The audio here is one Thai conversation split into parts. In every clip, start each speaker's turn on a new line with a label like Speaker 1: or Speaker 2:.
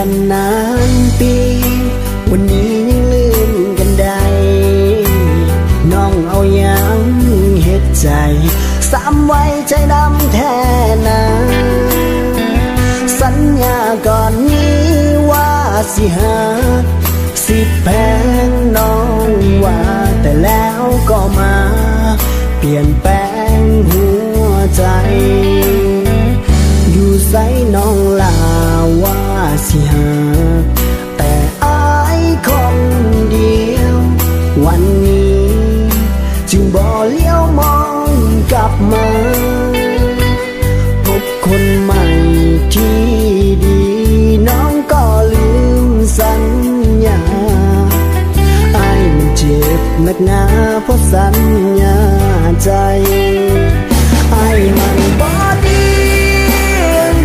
Speaker 1: กันนานปีวันนี้ยังลืมกันได้น้องเอายังเฮ็ดใจสามไว้ใจดำแท้นะสัญญาก่อนนี้ว่าสิหาสิแพงน้องว่าแต่แล้วก็มาเปลี่ยนแปลงหัวใจอยู่ใส่น้องลาว่าสิหาแต่อายคนเดียววันนี้จึงบ่เลี้ยวมองกลับมาพบคนใหม่ที่ดีน้องก็ลืมสัญญาอายมันเจ็บหนักหนาเพราะสัญญาใจอายมันบ่ดี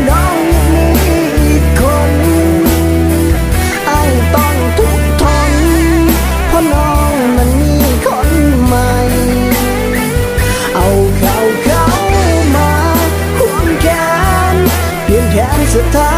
Speaker 1: น้องยังมีอีกคนอายต้องทุกข์ทนเพราะน้องมันมีคนใหม่เอาเขามาควงแขนเปลี่ยนแขนสถา